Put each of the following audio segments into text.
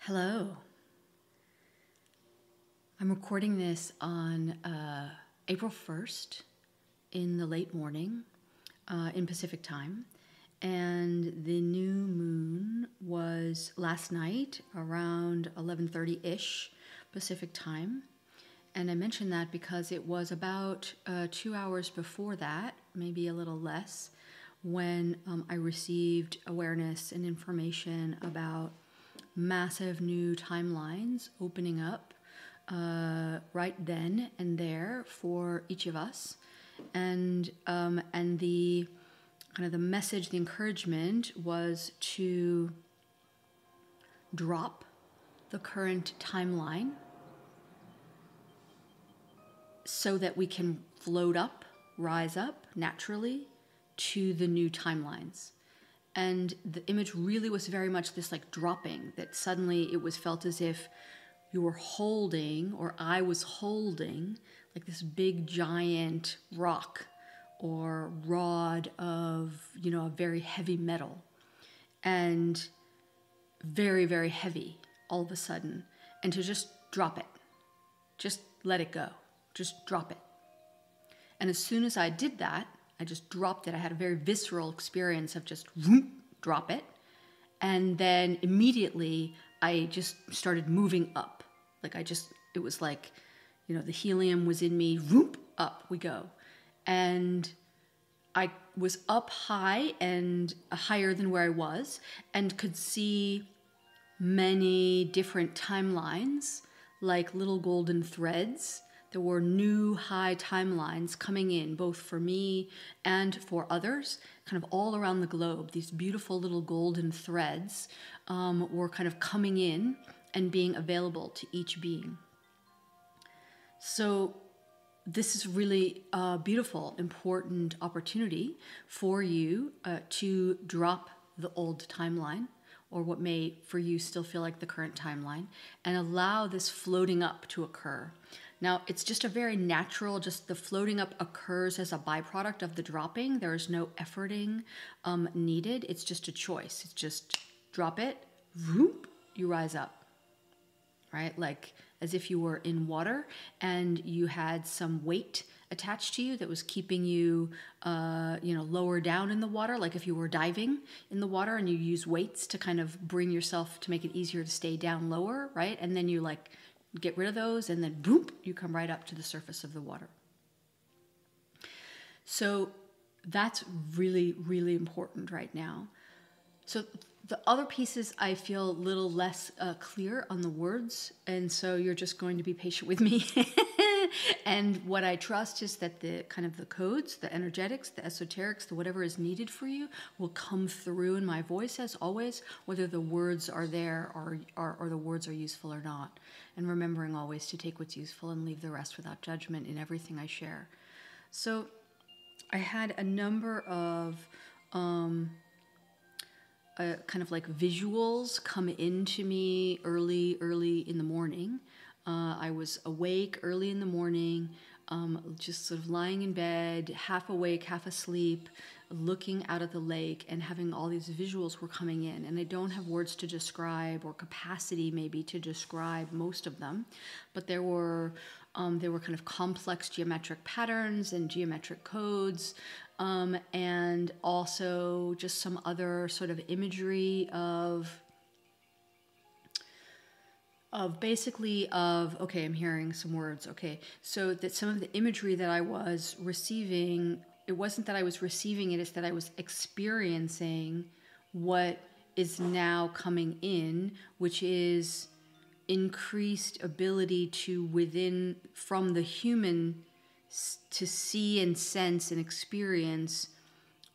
Hello. I'm recording this on April 1st in the late morning in Pacific time. And the new moon was last night around 11:30-ish Pacific time. And I mention that because it was about 2 hours before that, maybe a little less, when I received awareness and information about massive new timelines opening up right then and there for each of us, and the kind of the message, the encouragement was to drop the current timeline so that we can float up, rise up naturally to the new timelines. And the image really was very much this like dropping, that suddenly it was felt as if you were holding, or I was holding, like this big giant rock or rod of, a very heavy metal, and very, very heavy all of a sudden. And to just drop it, just let it go, just drop it. And as soon as I did that, I just dropped it. I had a very visceral experience of just whoop, drop it. And then immediately I just started moving up. It was like, the helium was in me, whoop, up we go. And I was up high and higher than where I was, and could see many different timelines, like little golden threads. There were new high timelines coming in, both for me and for others, kind of all around the globe. These beautiful little golden threads were kind of coming in and being available to each being. So this is really a beautiful, important opportunity for you to drop the old timeline, or what may for you still feel like the current timeline, and allow this floating up to occur. Now, it's just a very natural, just the floating up occurs as a byproduct of the dropping. There is no efforting needed. It's just a choice. It's just drop it, whoop, you rise up, right? Like as if you were in water and you had some weight attached to you that was keeping you, lower down in the water. Like if you were diving in the water and you use weights to kind of bring yourself to make it easier to stay down lower, right? And then you get rid of those, and then boom, you come right up to the surface of the water. So that's really, really important right now. So the other pieces I feel a little less clear on the words, and so you're just going to be patient with me. And what I trust is that the kind of the codes, the energetics, the esoterics, the whatever is needed for you will come through in my voice as always, whether the words are there or the words are useful or not. And remembering always to take what's useful and leave the rest without judgment in everything I share. So I had a number of kind of like visuals come into me early in the morning. I was awake early in the morning, just sort of lying in bed, half awake, half asleep, looking out at the lake, and having all these visuals were coming in. And I don't have words to describe, or capacity maybe to describe most of them, but there were kind of complex geometric patterns and geometric codes, and also just some other sort of imagery of okay, I'm hearing some words. Okay, so that some of the imagery that I was receiving, it wasn't that I was receiving it, it's that I was experiencing what is now coming in, which is increased ability to from the human to see and sense and experience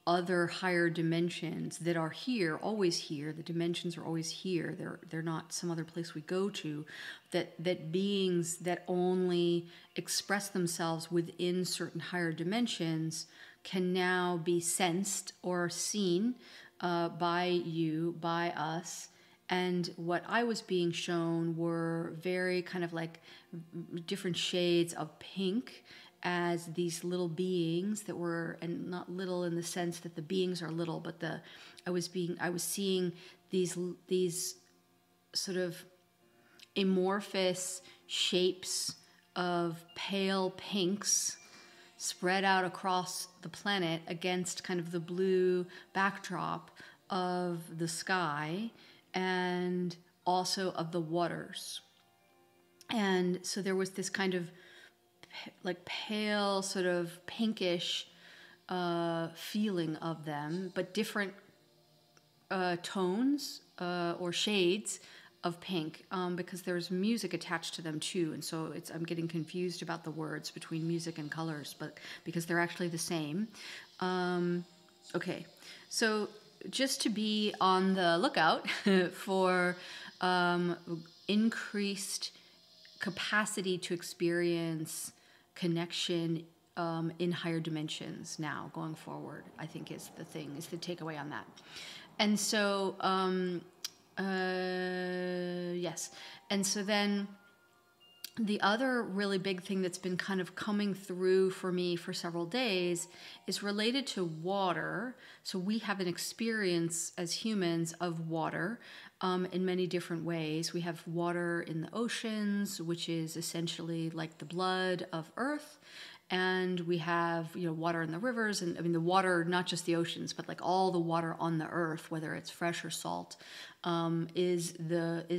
other higher dimensions that are here, always here. The dimensions are always here. They're not some other place we go to. That beings that only express themselves within certain higher dimensions can now be sensed or seen by you, by us. And what I was being shown were very kind of like different shades of pink, as these little beings that were, and not little in the sense that the beings are little, but I was seeing these sort of amorphous shapes of pale pinks spread out across the planet against kind of the blue backdrop of the sky and also of the waters. And so there was this kind of like pale, sort of pinkish feeling of them, but different tones or shades of pink, because there's music attached to them too, and so I'm getting confused about the words between music and colors, but because they're actually the same. Okay, so just to be on the lookout for increased capacity to experience connection in higher dimensions now going forward, I think is the takeaway on that. And so yes. And so then the other really big thing that's been kind of coming through for me for several days is related to water. So we have an experience as humans of water in many different ways. We have water in the oceans, which is essentially like the blood of Earth. And we have, water in the rivers, and I mean the water, not just the oceans, but like all the water on the earth, whether it's fresh or salt, is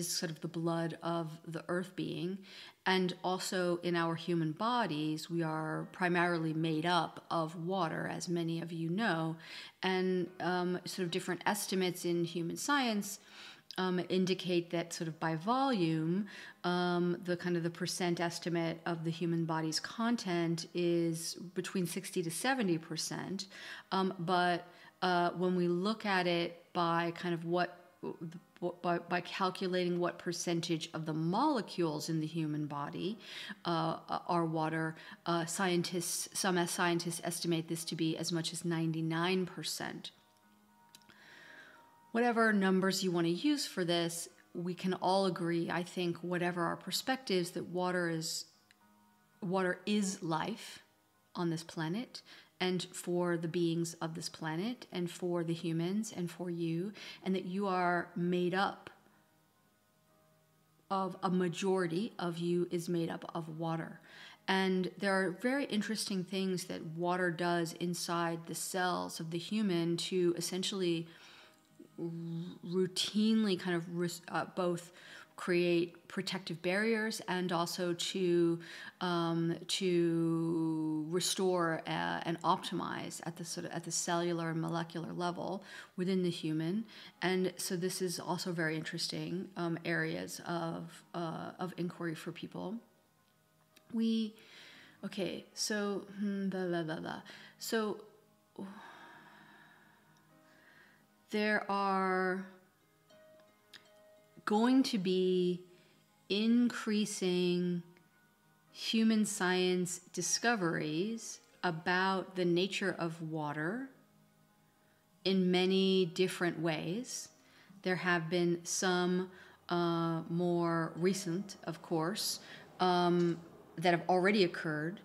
sort of the blood of the earth being. And also in our human bodies, we are primarily made up of water, as many of you know, and sort of different estimates in human science indicate that sort of by volume, the percent estimate of the human body's content is between 60 to 70%. But when we look at it by kind of by calculating what percentage of the molecules in the human body are water, some scientists estimate this to be as much as 99%. Whatever numbers you want to use for this, we can all agree, I think, whatever our perspectives, that water is life on this planet, and for the beings of this planet, and for the humans, and for you, and that you are made up of, a majority of you is made up of water. And there are very interesting things that water does inside the cells of the human to essentially routinely kind of both create protective barriers and also to restore and optimize at the cellular and molecular level within the human. And so this is also very interesting areas of inquiry for people. So So there are going to be increasing human science discoveries about the nature of water in many different ways. There have been some more recent, of course, that have already occurred.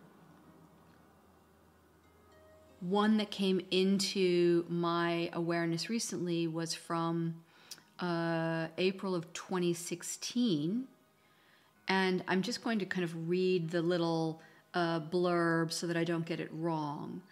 One that came into my awareness recently was from April of 2016. And I'm just going to kind of read the little blurb so that I don't get it wrong.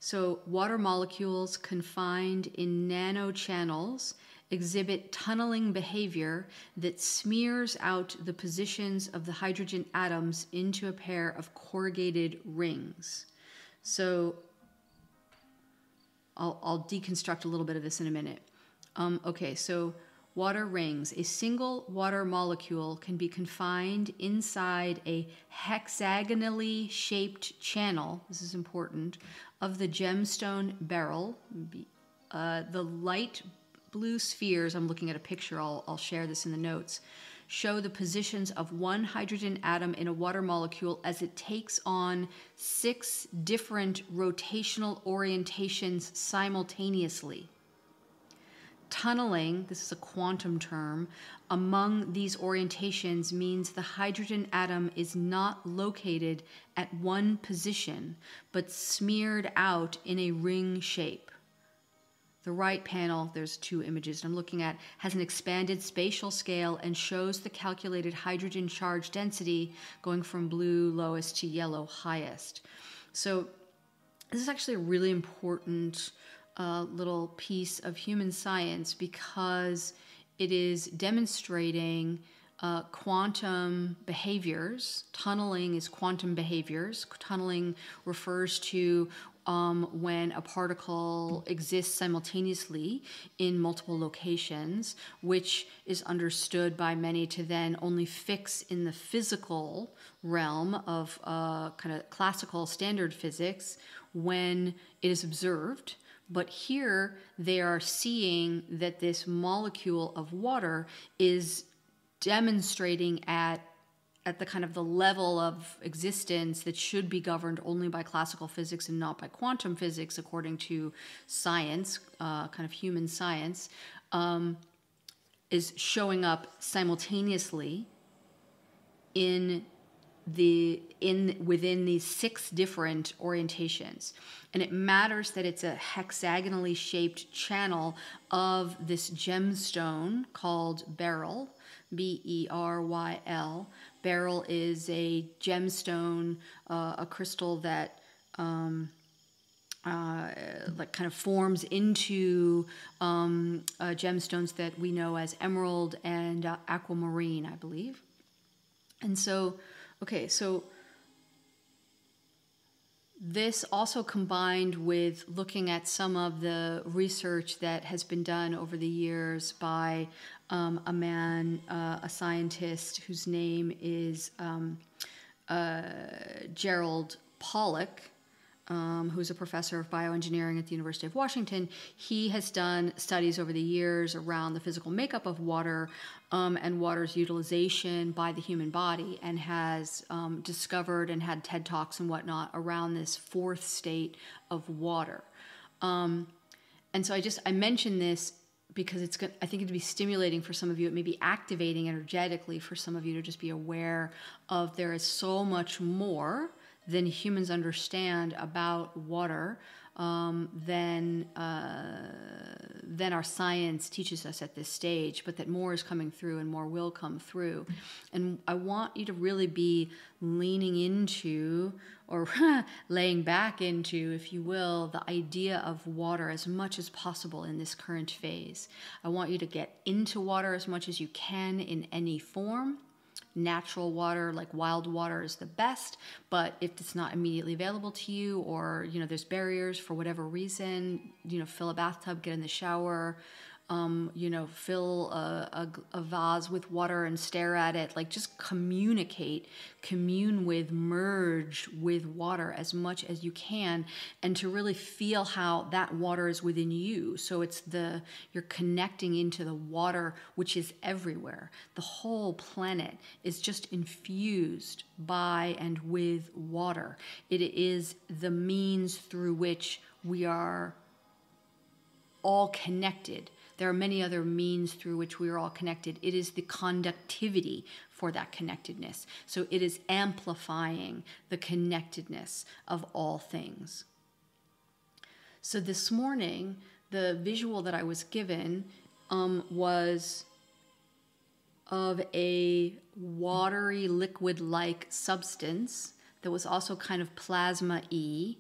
So water molecules confined in nanochannels exhibit tunneling behavior that smears out the positions of the hydrogen atoms into a pair of corrugated rings. So I'll deconstruct a little bit of this in a minute. Okay, so water rings. A single water molecule can be confined inside a hexagonally shaped channel, this is important, of the gemstone beryl. The light blue spheres, I'm looking at a picture, I'll share this in the notes, show the positions of one hydrogen atom in a water molecule as it takes on 6 different rotational orientations simultaneously. Tunneling, this is a quantum term, among these orientations means the hydrogen atom is not located at one position, but smeared out in a ring shape. The right panel, there's two images I'm looking at, has an expanded spatial scale and shows the calculated hydrogen charge density going from blue lowest to yellow highest. So this is actually a really important little piece of human science because it is demonstrating quantum behaviors. Tunneling is quantum behaviors. Tunneling refers to when a particle exists simultaneously in multiple locations, which is understood by many to then only fix in the physical realm of kind of classical standard physics when it is observed. But here they are seeing that this molecule of water is demonstrating at the kind of the level of existence that should be governed only by classical physics and not by quantum physics, according to science, kind of human science, is showing up simultaneously within these 6 different orientations. And it matters that it's a hexagonally shaped channel of this gemstone called beryl, B-E-R-Y-L. Beryl is a gemstone, a crystal that like kind of forms into gemstones that we know as emerald and aquamarine, I believe. And so, okay, so this also combined with looking at some of the research that has been done over the years by a man, a scientist whose name is Gerald Pollack, who's a professor of bioengineering at the University of Washington. He has done studies over the years around the physical makeup of water and water's utilization by the human body, and has discovered and had TED Talks and whatnot around this 4th state of water. And so I mention this because I think it'd be stimulating for some of you. It may be activating energetically for some of you to just be aware of there is so much more than humans understand about water than our science teaches us at this stage, but that more is coming through and more will come through. And I want you to really be leaning into, or laying back into, if you will, the idea of water as much as possible in this current phase. I want you to get into water as much as you can in any form. Natural water, like wild water, is the best, but if it's not immediately available to you, or there's barriers for whatever reason, fill a bathtub, get in the shower, fill a vase with water and stare at it. Like, just communicate, commune with, merge with water as much as you can, and to really feel how that water is within you. So you're connecting into the water, which is everywhere. The whole planet is just infused by and with water. It is the means through which we are all connected. There are many other means through which we are all connected. It is the conductivity for that connectedness. So it is amplifying the connectedness of all things. So this morning, the visual that I was given was of a watery liquid-like substance that was also kind of plasma-y,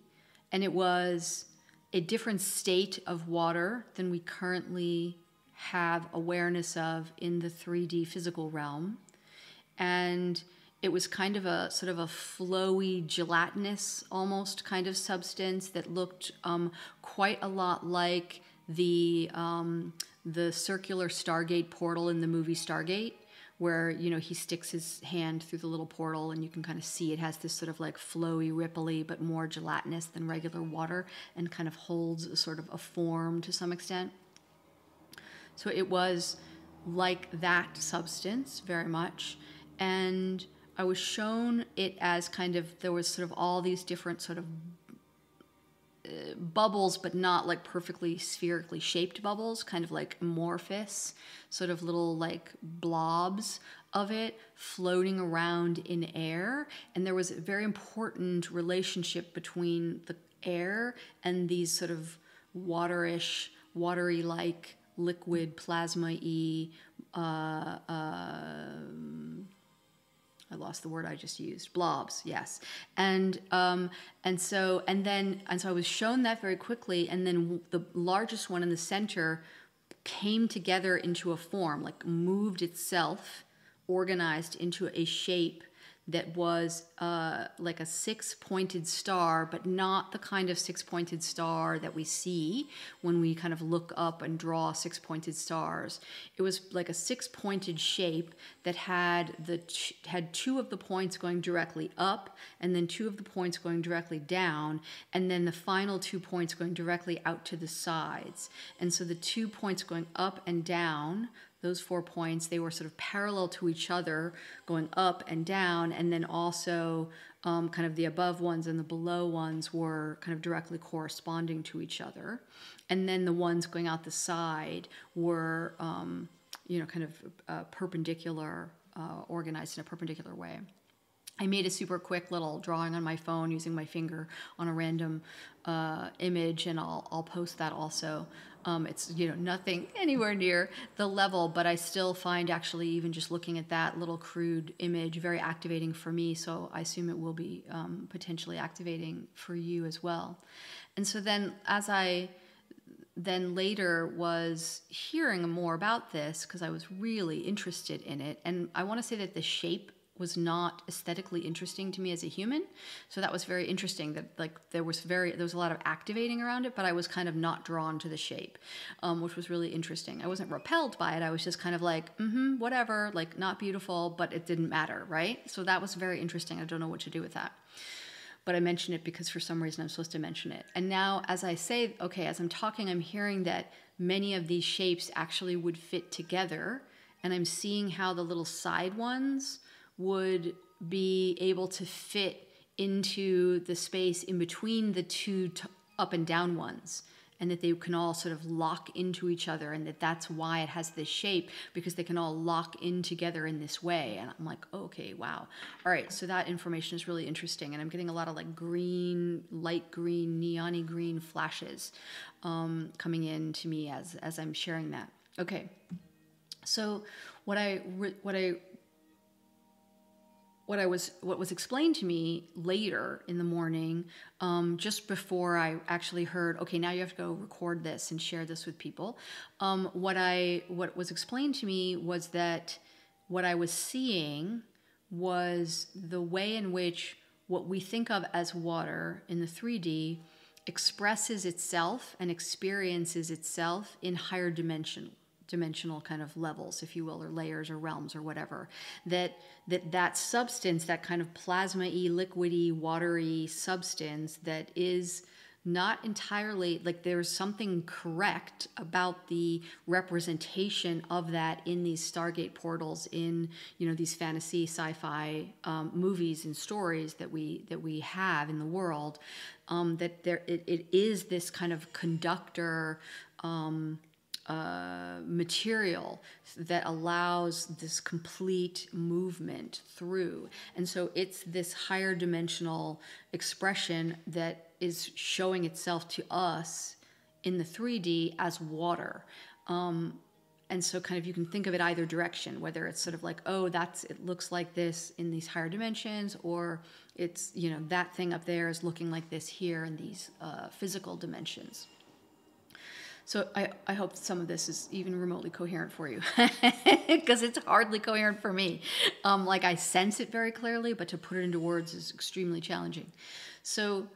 and it was a different state of water than we currently have awareness of in the 3D physical realm. And it was kind of a sort of a flowy, gelatinous almost kind of substance that looked quite a lot like the circular Stargate portal in the movie Stargate, where, he sticks his hand through the little portal and you can kind of see it has this sort of like flowy, ripply, but more gelatinous than regular water, and kind of holds a sort of a form to some extent. So it was like that substance very much. And I was shown it as there was sort of all these different sort of bubbles, but not like perfectly spherically shaped bubbles, kind of like amorphous, sort of little like blobs of it floating around in air. And there was a very important relationship between the air and these sort of waterish watery-like, liquid, plasma-y, I lost the word I just used. Blobs, yes. And so I was shown that very quickly, and then the largest one in the center came together into a form, like moved itself, organized into a shape that was like a 6-pointed star, but not the kind of 6-pointed star that we see when we kind of look up and draw 6-pointed stars. It was like a 6-pointed shape that had had 2 of the points going directly up, and then 2 of the points going directly down, and then the final 2 points going directly out to the sides. And so the 2 points going up and down, those 4 points, they were sort of parallel to each other, going up and down, and then also kind of the above ones and the below ones were kind of directly corresponding to each other. And then the ones going out the side were, kind of perpendicular, organized in a perpendicular way. I made a super quick little drawing on my phone using my finger on a random image, and I'll post that also. It's nothing anywhere near the level, but I still find actually even just looking at that little crude image very activating for me. So I assume it will be potentially activating for you as well. And so then as I then later was hearing more about this, because I was really interested in it, and I want to say that the shape was not aesthetically interesting to me as a human. So that was very interesting, that like there was a lot of activating around it, but I was kind of not drawn to the shape, which was really interesting. I wasn't repelled by it. I was just kind of like, whatever, like not beautiful, but it didn't matter, right? So that was very interesting. I don't know what to do with that. But I mention it because for some reason I'm supposed to mention it. And now as I say, okay, as I'm talking, I'm hearing that many of these shapes actually would fit together. And I'm seeing how the little side ones would be able to fit into the space in between the 2 up and down ones, and that they can all sort of lock into each other, and that's why it has this shape, because they can all lock in together in this way. And I'm like, okay, wow. All right, so that information is really interesting, and I'm getting a lot of like green, light green, neon-y green flashes coming in to me as I'm sharing that. Okay, so what was explained to me later in the morning, just before I actually heard, okay, now you have to go record this and share this with people. What was explained to me was that what I was seeing was the way in which what we think of as water in the 3D expresses itself and experiences itself in higher dimensional kind of levels, if you will, or layers or realms or whatever. That substance, that kind of plasma-y, liquidy, watery substance that is not entirely, like there's something correct about the representation of that in these Stargate portals, in these fantasy sci-fi movies and stories that we have in the world, that it is this kind of conductor material that allows this complete movement through. And so it's this higher dimensional expression that is showing itself to us in the 3D as water. And so kind of you can think of it either direction, whether it's sort of like, oh, it looks like this in these higher dimensions, or it's, that thing up there is looking like this here in these physical dimensions. So I hope some of this is even remotely coherent for you, because it's hardly coherent for me. Like I sense it very clearly, but to put it into words is extremely challenging. So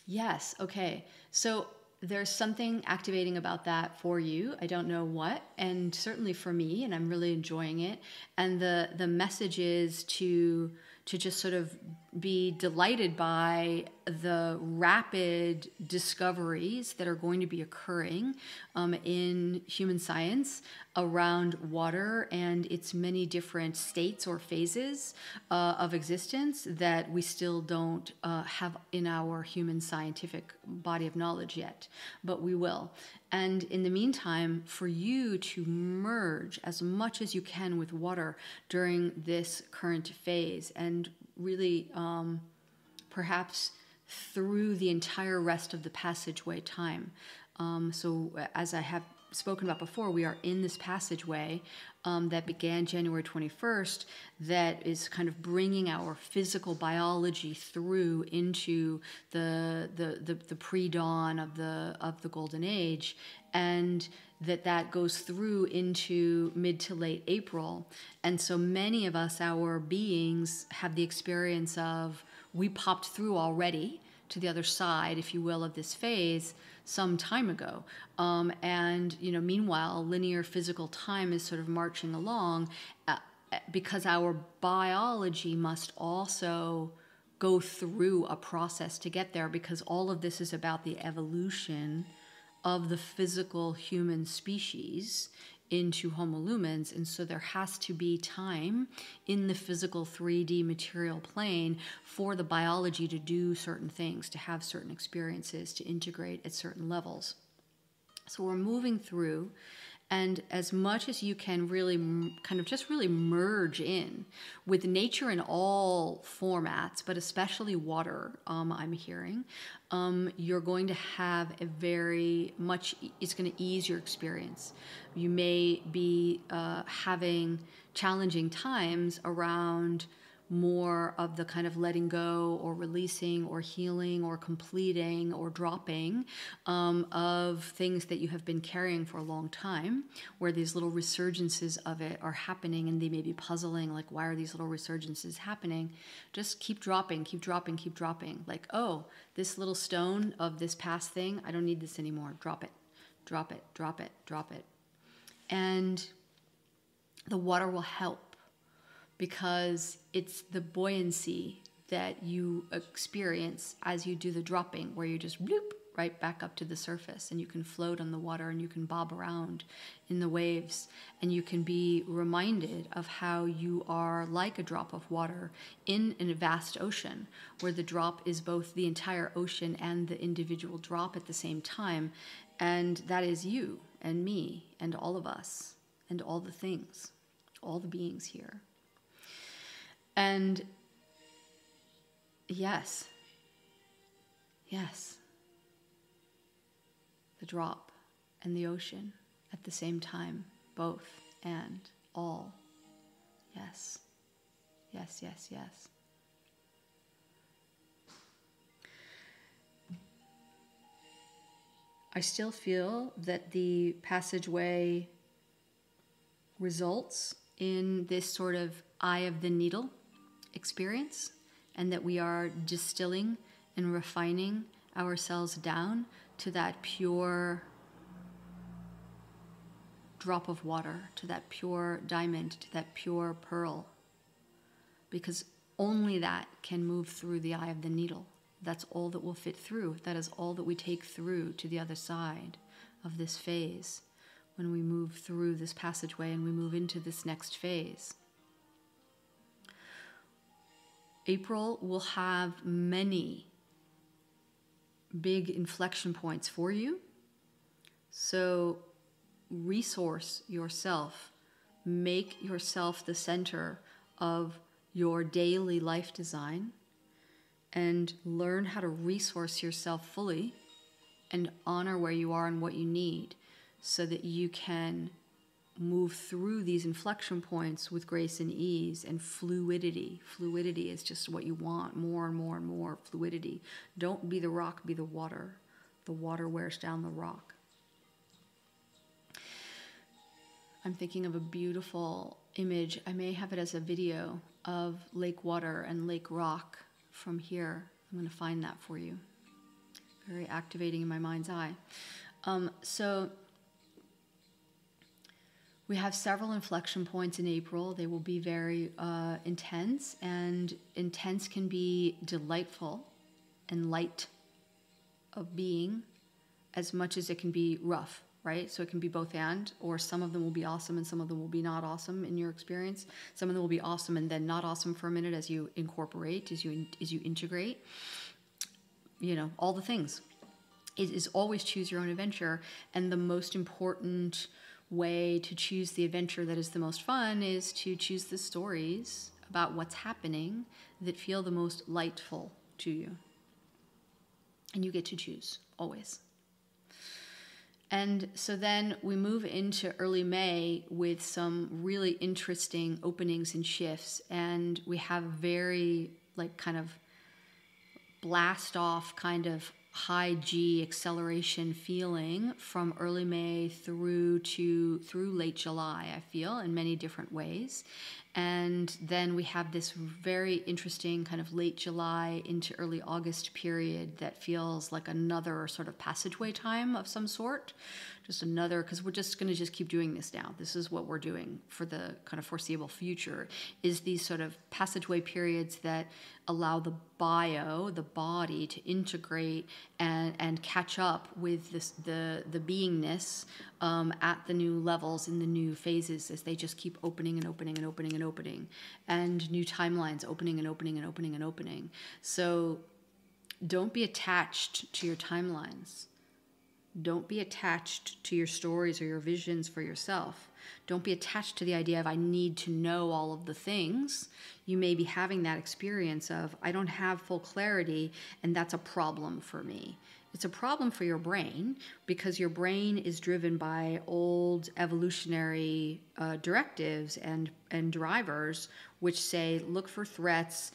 yes, okay. So there's something activating about that for you. I don't know what, and certainly for me, and I'm really enjoying it. And the message is to just sort of be delighted by the rapid discoveries that are going to be occurring in human science around water and its many different states or phases of existence that we still don't have in our human scientific body of knowledge yet, but we will. And in the meantime, for you to merge as much as you can with water during this current phase, and really perhaps through the entire rest of the passageway time, So as I have spoken about before, we are in this passageway that began January 21st that is kind of bringing our physical biology through into the pre-dawn of the golden age, and that goes through into mid to late April. And so many of us, our beings, have the experience of, we popped through already to the other side, if you will, of this phase some time ago. And, meanwhile, linear physical time is sort of marching along because our biology must also go through a process to get there, because all of this is about the evolution of the physical human species into Homo lumens. And so there has to be time in the physical 3D material plane for the biology to do certain things, to have certain experiences, to integrate at certain levels. So we're moving through, and as much as you can really kind of just really merge in with nature in all formats, but especially water, I'm hearing, you're going to have a very much, it's going to ease your experience. You may be having challenging times around more of the kind of letting go or releasing or healing or completing or dropping of things that you have been carrying for a long time, where these little resurgences of it are happening, and they may be puzzling, like, why are these little resurgences happening? Just keep dropping, keep dropping, keep dropping. Like, oh, this little stone of this past thing, I don't need this anymore. Drop it, drop it, drop it, drop it. And the water will help, because it's the buoyancy that you experience as you do the dropping, where you just bloop right back up to the surface, and you can float on the water, and you can bob around in the waves, and you can be reminded of how you are like a drop of water in a vast ocean, where the drop is both the entire ocean and the individual drop at the same time. And that is you and me and all of us and all the things, all the beings here. And yes, the drop and the ocean at the same time, both and all. Yes, yes, yes, yes. I still feel that the passageway results in this sort of eye of the needle experience, and that we are distilling and refining ourselves down to that pure drop of water, to that pure diamond, to that pure pearl, because only that can move through the eye of the needle. That's all that will fit through. That is all that we take through to the other side of this phase when we move through this passageway and we move into this next phase. April will have many big inflection points for you. So resource yourself. Make yourself the center of your daily life design, and learn how to resource yourself fully and honor where you are and what you need, so that you can move through these inflection points with grace and ease and fluidity. Fluidity is just what you want, more and more and more fluidity. Don't be the rock, be the water. The water wears down the rock. I'm thinking of a beautiful image. I may have it as a video of lake water and lake rock from here. I'm going to find that for you. Very activating in my mind's eye. So we have several inflection points in April. They will be very intense, and intense can be delightful and light of being as much as it can be rough, right? So it can be both and, or some of them will be awesome and some of them will be not awesome in your experience. Some of them will be awesome and then not awesome for a minute as you incorporate, as you integrate, all the things. It is always choose your own adventure, and the most important way to choose the adventure that is the most fun is to choose the stories about what's happening that feel the most lightful to you. And you get to choose, always. And so then we move into early May with some really interesting openings and shifts. And we have very like kind of blast off kind of high G acceleration feeling from early May through late July, I feel, in many different ways. And then we have this very interesting kind of late July into early August period that feels like another sort of passageway time of some sort. Just another, because we're just going to just keep doing this now. This is what we're doing for the kind of foreseeable future, is these sort of passageway periods that allow the body, to integrate and catch up with this, the beingness at the new levels in the new phases as they just keep opening and opening and opening and opening, and new timelines opening and opening and opening and opening. So don't be attached to your timelines. Don't be attached to your stories or your visions for yourself. Don't be attached to the idea of I need to know all of the things. You may be having that experience of I don't have full clarity, and that's a problem for me. It's a problem for your brain because your brain is driven by old evolutionary directives and drivers which say look for threats,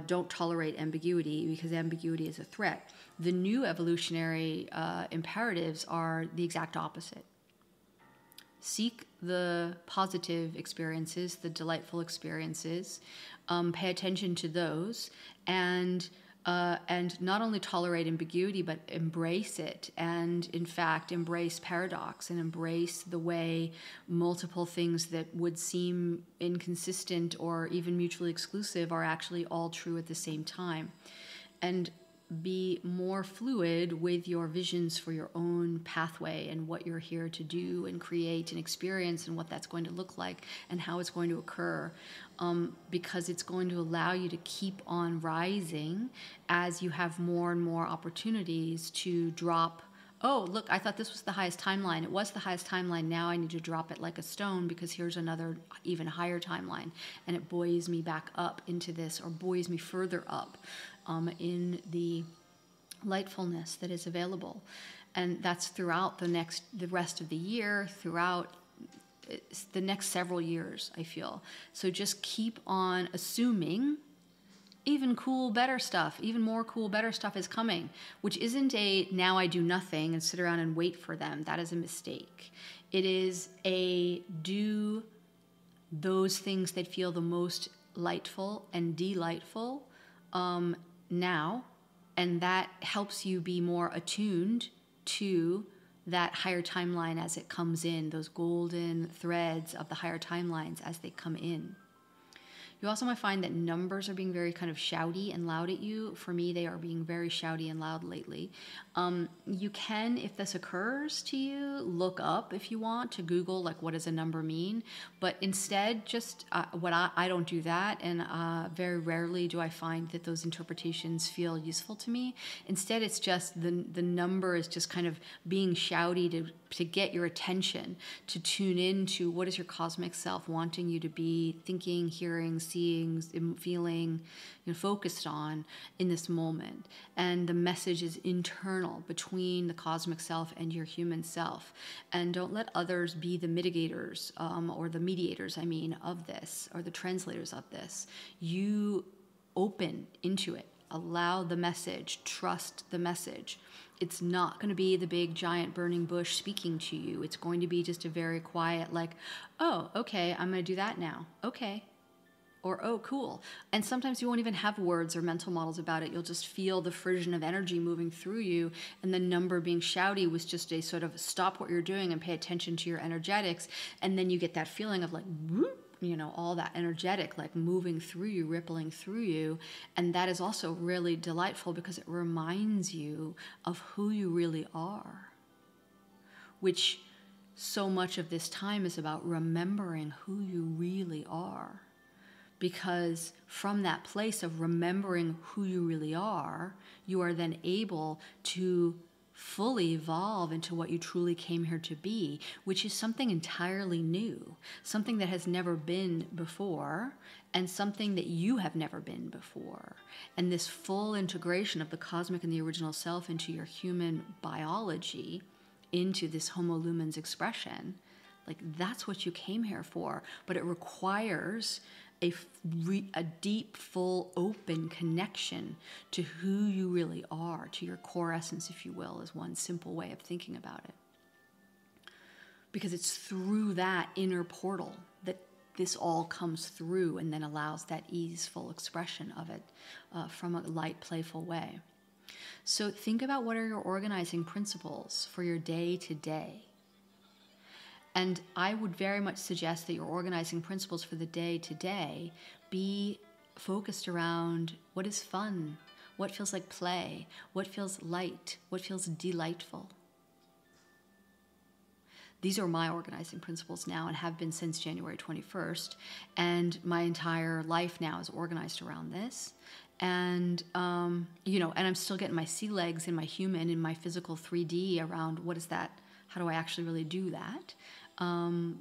don't tolerate ambiguity because ambiguity is a threat. The new evolutionary imperatives are the exact opposite. Seek the positive experiences, the delightful experiences, pay attention to those, and not only tolerate ambiguity, but embrace it, and in fact embrace paradox and embrace the way multiple things that would seem inconsistent or even mutually exclusive are actually all true at the same time. And be more fluid with your visions for your own pathway and what you're here to do and create and experience and what that's going to look like and how it's going to occur, because it's going to allow you to keep on rising as you have more and more opportunities to drop. Oh, look, I thought this was the highest timeline. It was the highest timeline. Now I need to drop it like a stone because here's another even higher timeline. And it buoys me back up into this, or buoys me further up in the lightfulness that is available. And that's throughout the rest of the year, throughout the next several years, I feel. So just keep on assuming even cool, better stuff, even more cool, better stuff is coming, which isn't a now I do nothing and sit around and wait for them. That is a mistake. It is a do those things that feel the most lightful and delightful now, and that helps you be more attuned to that higher timeline as it comes in, those golden threads of the higher timelines as they come in. You also might find that numbers are being very kind of shouty and loud at you. For me, they are being very shouty and loud lately. You can, if this occurs to you, look up if you want to Google, like, what does a number mean? But instead, just I don't do that, and very rarely do I find that those interpretations feel useful to me. Instead, it's just the number is just kind of being shouty to get your attention, to tune in to what is your cosmic self wanting you to be thinking, hearing, seeing, feeling, focused on in this moment. And the message is internal between the cosmic self and your human self. And don't let others be the mitigators or the mediators, of this, or the translators of this. You open into it. Allow the message. Trust the message. It's not going to be the big, giant, burning bush speaking to you. It's going to be just a very quiet, like, oh, okay, I'm going to do that now. Okay. Or, oh, cool. And sometimes you won't even have words or mental models about it. You'll just feel the frisson of energy moving through you, and the number being shouty was just a sort of stop what you're doing and pay attention to your energetics. And then you get that feeling of like, whoop, all that energetic, like moving through you, rippling through you. And that is also really delightful because it reminds you of who you really are, which so much of this time is about remembering who you really are. Because from that place of remembering who you really are, you are then able to fully evolve into what you truly came here to be, which is something entirely new, something that has never been before, and something that you have never been before. And this full integration of the cosmic and the original self into your human biology into this Homo Lumens expression, like that's what you came here for. But it requires a deep, full, open connection to who you really are, to your core essence, if you will, is one simple way of thinking about it. Because it's through that inner portal that this all comes through and then allows that easeful expression of it from a light, playful way. So think about what are your organizing principles for your day to day. And I would very much suggest that your organizing principles for the day to day be focused around what is fun, what feels like play, what feels light, what feels delightful. These are my organizing principles now and have been since January 21st. And my entire life now is organized around this. And, and I'm still getting my sea legs in my human, in my physical 3D around what is that? How do I actually really do that?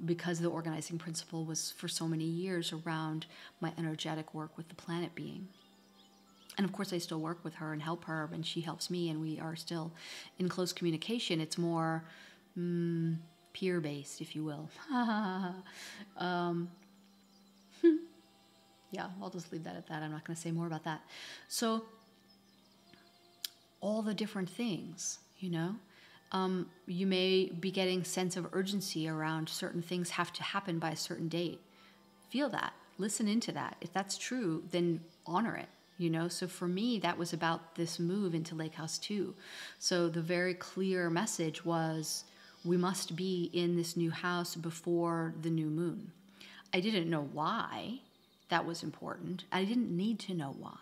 Because the organizing principle was for so many years around my energetic work with the planet being. And of course, I still work with her and help her, and she helps me, and we are still in close communication. It's more peer-based, if you will. Yeah, I'll just leave that at that. I'm not going to say more about that. So all the different things, you may be getting sense of urgency around certain things have to happen by a certain date. Feel that. Listen into that. If that's true, then honor it. So for me, that was about this move into Lake House 2. So the very clear message was, we must be in this new house before the new moon. I didn't know why that was important. I didn't need to know why.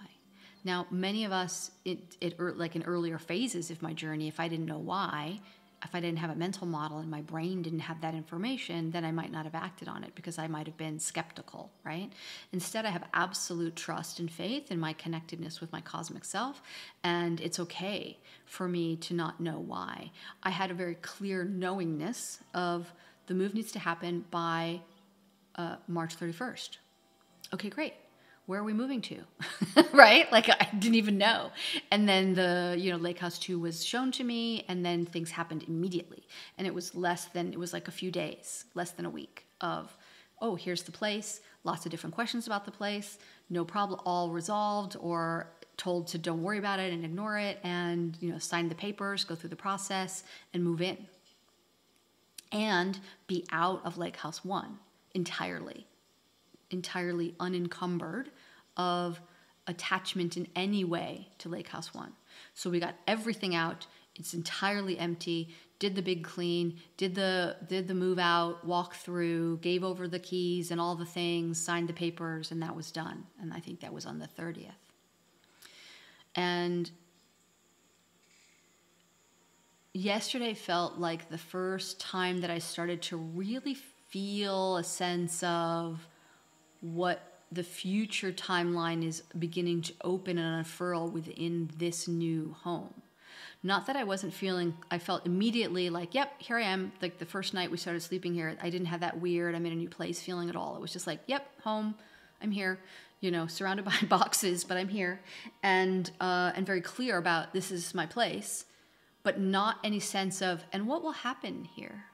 Now, many of us, like in earlier phases of my journey, if I didn't know why, if I didn't have a mental model and my brain didn't have that information, then I might not have acted on it because I might have been skeptical, right? Instead, I have absolute trust and faith in my connectedness with my cosmic self, and it's okay for me to not know why. I had a very clear knowingness of the move needs to happen by March 31st. Okay, great. Where are we moving to? Right? Like I didn't even know. And then the, Lake House 2 was shown to me, and then things happened immediately. And it was like a few days, less than a week of, oh, here's the place, lots of different questions about the place, no problem, all resolved or told to don't worry about it and ignore it and, sign the papers, go through the process and move in. And be out of Lake House 1 entirely unencumbered of attachment in any way to Lake House 1. So we got everything out. It's entirely empty. Did the big clean, did the move out, walk through, gave over the keys and all the things, signed the papers, and that was done. And I think that was on the 30th. And yesterday felt like the first time that I started to really feel a sense of what the future timeline is beginning to open and unfurl within this new home. Not that I wasn't feeling, I felt immediately like, yep, here I am. Like the first night we started sleeping here, I didn't have that weird, I'm in a new place feeling at all. It was just like, yep, home, I'm here, surrounded by boxes, but I'm here. And very clear about this is my place, but not any sense of, and what will happen here?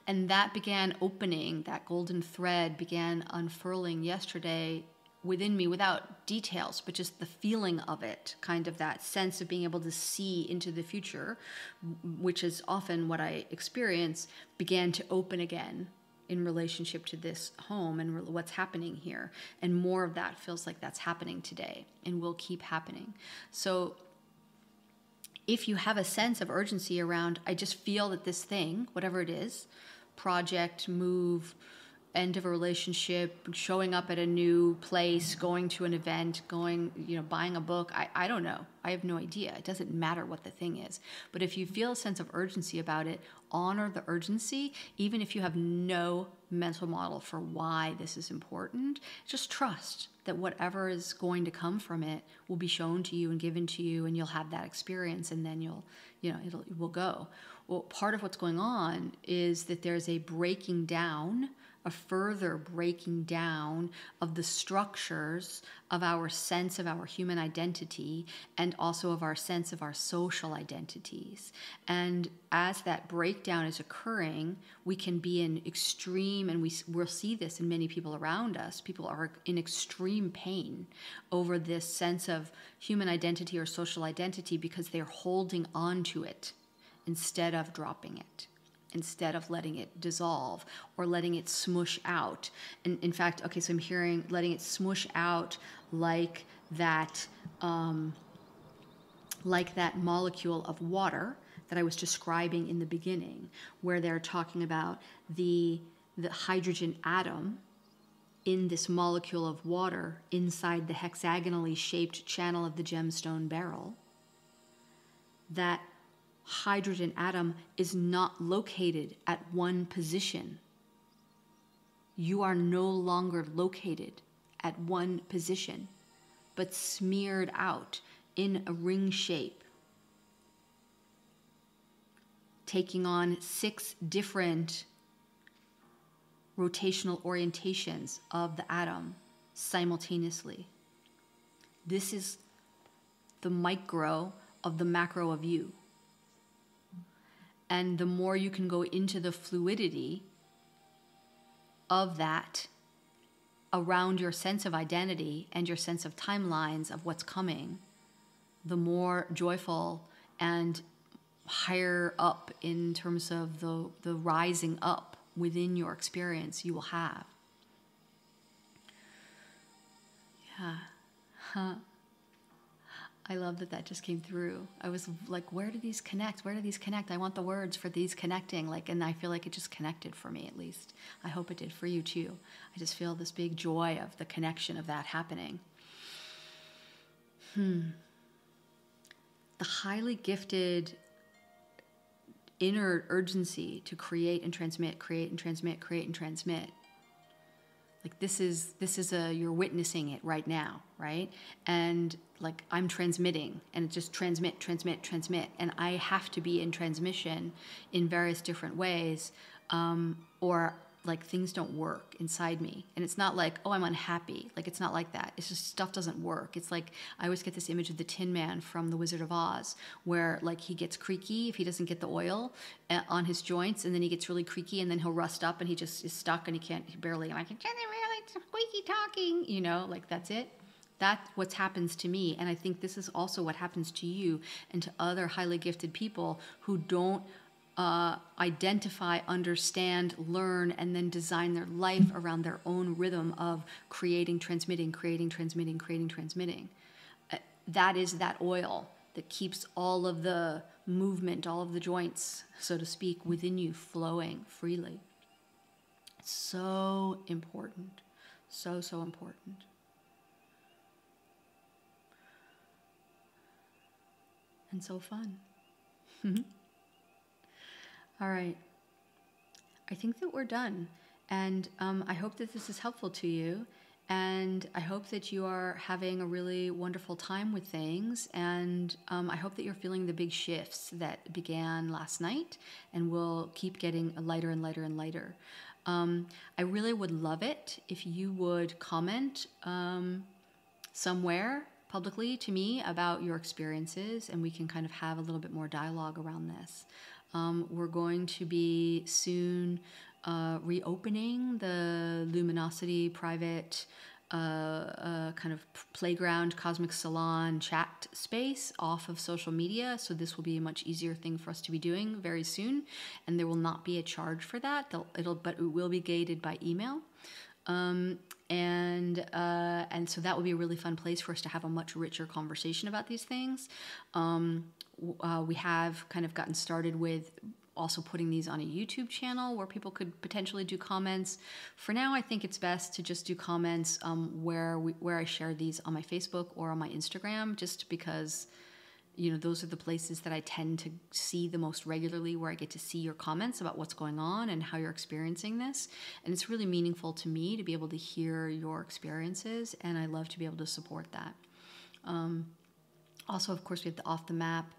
And that began opening, that golden thread began unfurling yesterday within me without details, but just the feeling of it, kind of that sense of being able to see into the future, which is often what I experience, began to open again in relationship to this home and what's happening here. And more of that feels like that's happening today and will keep happening. So if you have a sense of urgency around, I just feel that this thing, whatever it is, project, move, end of a relationship, showing up at a new place, going to an event, buying a book, I don't know. I have no idea. It doesn't matter what the thing is. But if you feel a sense of urgency about it, honor the urgency, even if you have no mental model for why this is important. Just trust that whatever is going to come from it will be shown to you and given to you, and you'll have that experience, and then it will go. Well, part of what's going on is that there's a breaking down a further breaking down of the structures of our sense of our human identity and also of our sense of our social identities. And as that breakdown is occurring, we can be in extreme, and we'll see this in many people around us. People are in extreme pain over this sense of human identity or social identity because they're holding on to it instead of dropping it, instead of letting it dissolve or letting it smush out. And in fact, okay, so I'm hearing letting it smush out like that molecule of water that I was describing in the beginning, where they're talking about the hydrogen atom in this molecule of water inside the hexagonally shaped channel of the gemstone beryl. That hydrogen atom is not located at one position. You are no longer located at one position, but smeared out in a ring shape, taking on 6 different rotational orientations of the atom simultaneously. This is the micro of the macro of you. And the more you can go into the fluidity of that around your sense of identity and your sense of timelines of what's coming, the more joyful and higher up in terms of the rising up within your experience you will have. Yeah. Huh. I love that just came through. I was like, where do these connect? Where do these connect? I want the words for these connecting. And I feel like it just connected for me, at least. I hope it did for you too. I just feel this big joy of the connection of that happening. The highly gifted inner urgency to create and transmit, create and transmit, create and transmit. Like this is you're witnessing it right now, right? And like I'm transmitting, and it just transmit, and I have to be in transmission in various different ways, or like things don't work inside me. And it's not like, oh, I'm unhappy. Like it's not like that. It's just stuff doesn't work. It's like I always get this image of the Tin Man from The Wizard of Oz, where like he gets creaky if he doesn't get the oil on his joints, and then he gets really creaky, and then he'll rust up, and he just is stuck, and he barely like squeaky talking, you know, like that's it. That's what happens to me. And I think this is also what happens to you and to other highly gifted people who don't identify, understand, learn, and then design their life around their own rhythm of creating, transmitting, creating, transmitting, creating, transmitting. That is that oil that keeps all of the movement, all of the joints, so to speak, within you flowing freely. It's so important. So, so important. And so fun. All right. I think that we're done. And I hope that this is helpful to you. And I hope that you are having a really wonderful time with things. And I hope that you're feeling the big shifts that began last night and will keep getting lighter and lighter and lighter. I really would love it if you would comment somewhere publicly to me about your experiences, and we can kind of have a little bit more dialogue around this. We're going to be soon reopening the Luminosity private kind of playground cosmic salon chat space off of social media. So this will be a much easier thing for us to be doing very soon, and there will not be a charge for that. But it will be gated by email. And so that will be a really fun place for us to have a much richer conversation about these things. We have kind of gotten started with also putting these on a YouTube channel where people could potentially do comments. For now, I think it's best to just do comments where I share these on my Facebook or on my Instagram, just because, you know, those are the places that I tend to see the most regularly, where I get to see your comments about what's going on and how you're experiencing this. And it's really meaningful to me to be able to hear your experiences, and I love to be able to support that. Also, of course, we have the Off the Map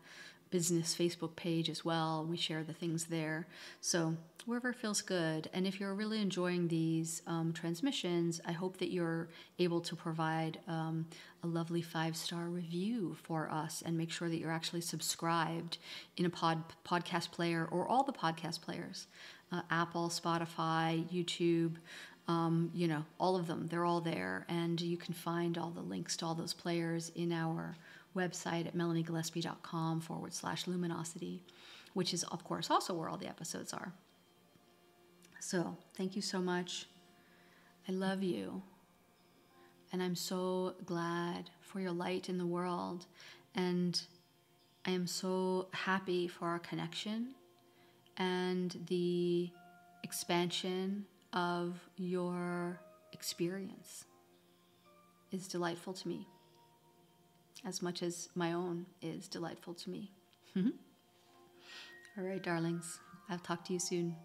business Facebook page as well. We share the things there. So wherever feels good. And if you're really enjoying these transmissions, I hope that you're able to provide a lovely 5-star review for us, and make sure that you're actually subscribed in a podcast player, or all the podcast players, Apple, Spotify, YouTube, all of them. They're all there. And you can find all the links to all those players in our website at melaniegillespie.com/luminosity, which is, of course, also where all the episodes are. So thank you so much. I love you. And I'm so glad for your light in the world. And I am so happy for our connection and the expansion of your experience is delightful to me, as much as my own is delightful to me. All right, darlings, I'll talk to you soon.